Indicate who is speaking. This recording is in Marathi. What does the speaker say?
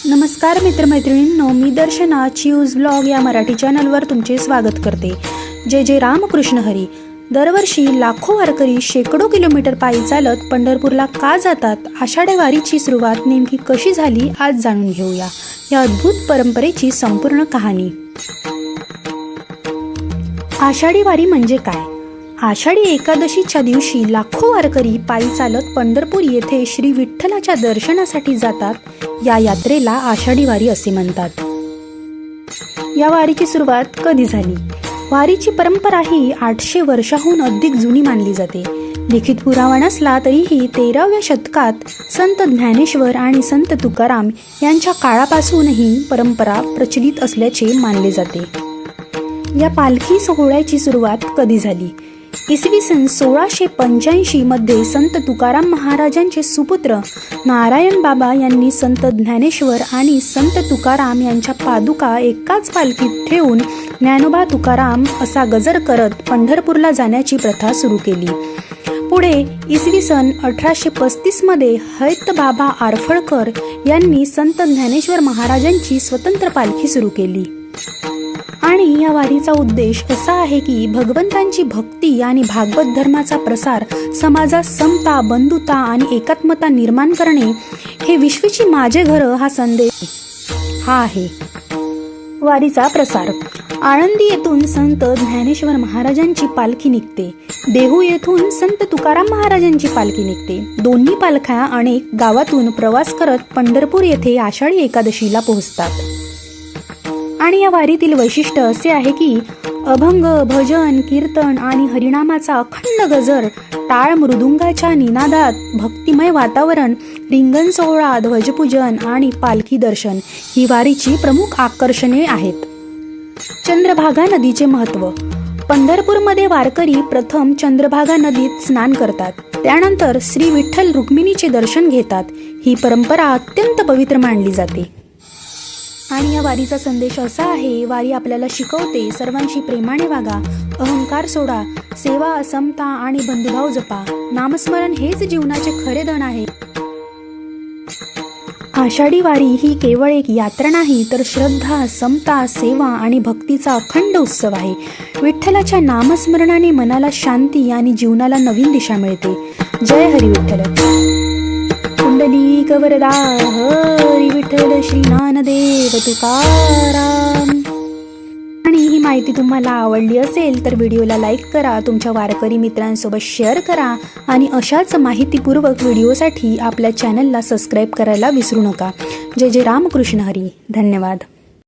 Speaker 1: नमस्कार मित्रमैत्रिणींनो, मी दर्शना च्यूज ब्लॉग या मराठी चॅनलवर तुमचे स्वागत करते। जय जय रामकृष्ण हरी। दरवर्षी लाखो वारकरी शेकडो किलोमीटर पायी चालत पंढरपूरला का जातात, आषाढी वारीची सुरुवात नेमकी कशी झाली आज जाणून घेऊया या अद्भुत परंपरेची संपूर्ण कहाणी। आषाढी वारी म्हणजे काय? आषाढी एकादशीच्या दिवशी लाखो वारकरी पायी चालत पंढरपूर येथे श्री विठ्ठलाच्या दर्शनासाठी जातात। या यात्रेला आषाढी वारी असे म्हणतात। या वारीची सुरुवात कधी झाली? वारीची परंपरा ही 800 वर्षाहून अधिक जुनी मानली जाते। लिखित पुरावा नसला तरीही 13व्या शतकात संत ज्ञानेश्वर आणि संत तुकाराम यांच्या काळापासून ही परंपरा प्रचलित असल्याचे मानले जाते। या पालखी सोहळ्याची सुरुवात कधी झाली? इसवी सन 1685 मध्ये संत तुकाराम महाराजांचे सुपुत्र नारायण बाबा यांनी संत ज्ञानेश्वर आणि संत तुकाराम यांच्या पादुका एकाच पालखीत ठेवून ज्ञानोबा तुकाराम असा गजर करत पंढरपूरला जाण्याची प्रथा सुरू केली। पुढे इसवी सन 1835 मध्ये हैत बाबा आरफळकर यांनी संत ज्ञानेश्वर महाराजांची स्वतंत्र पालखी सुरू केली। आणि या वारीचा उद्देश असा आहे की भगवंतांची भक्ती आणि भागवत धर्माचा प्रसार, समाजात समता, बंधुता आणि एकात्मता निर्माण करणे, हे विश्वची माझे घर हा संदेश हा आहे। वारीचा प्रसार आळंदी येथून संत ज्ञानेश्वर महाराजांची पालखी निघते। देहू येथून संत तुकाराम महाराजांची पालखी निघते। दोन्ही पालख्या अनेक गावातून प्रवास करत पंढरपूर येथे आषाढी एकादशीला पोहोचतात। आणि या वारीतील वैशिष्ट्य असे आहे की अभंग, भजन, कीर्तन आणि हरिनामाचा अखंड गजर, टाळ मृदुंगाच्या निनादात भक्तिमय वातावरण, रिंगण सोहळा, ध्वजपूजन आणि पालखी दर्शन ही वारीची प्रमुख आकर्षणे आहेत। चंद्रभागा नदीचे महत्त्व। पंढरपूरमध्ये वारकरी प्रथम चंद्रभागा नदीत स्नान करतात, त्यानंतर श्री विठ्ठल रुक्मिणीचे दर्शन घेतात। ही परंपरा अत्यंत पवित्र मानली जाते। आणि या वारीचा संदेश असा आहे, वारी आपल्याला शिकवते सर्वांशी प्रेमाने वागा, अहंकार सोडा, सेवा, समता आणि बंधुभाव जपा। नामस्मरण हेच जीवनाचे खरे धन आहे। आषाढी वारी ही केवळ एक यात्रा नाही, तर श्रद्धा, समता, सेवा आणि भक्तीचा अखंड उत्सव आहे। विठ्ठलाच्या नामस्मरणाने मनाला शांती आणि जीवनाला नवीन दिशा मिळते। जय हरी विठ्ठल। कुंडलिक वरदा हरी विठ्ठल श्री ज्ञानदेव तुकाराम। आणि ही माहिती तुम्हाला आवडली असेल तर व्हिडिओला लाईक करा, तुमच्या वारकरी मित्रांसोबत शेअर करा आणि अशाच माहितीपूर्वक व्हिडिओसाठी आपल्या चॅनलला सबस्क्राईब करायला विसरू नका। जय जय रामकृष्ण हरी। धन्यवाद।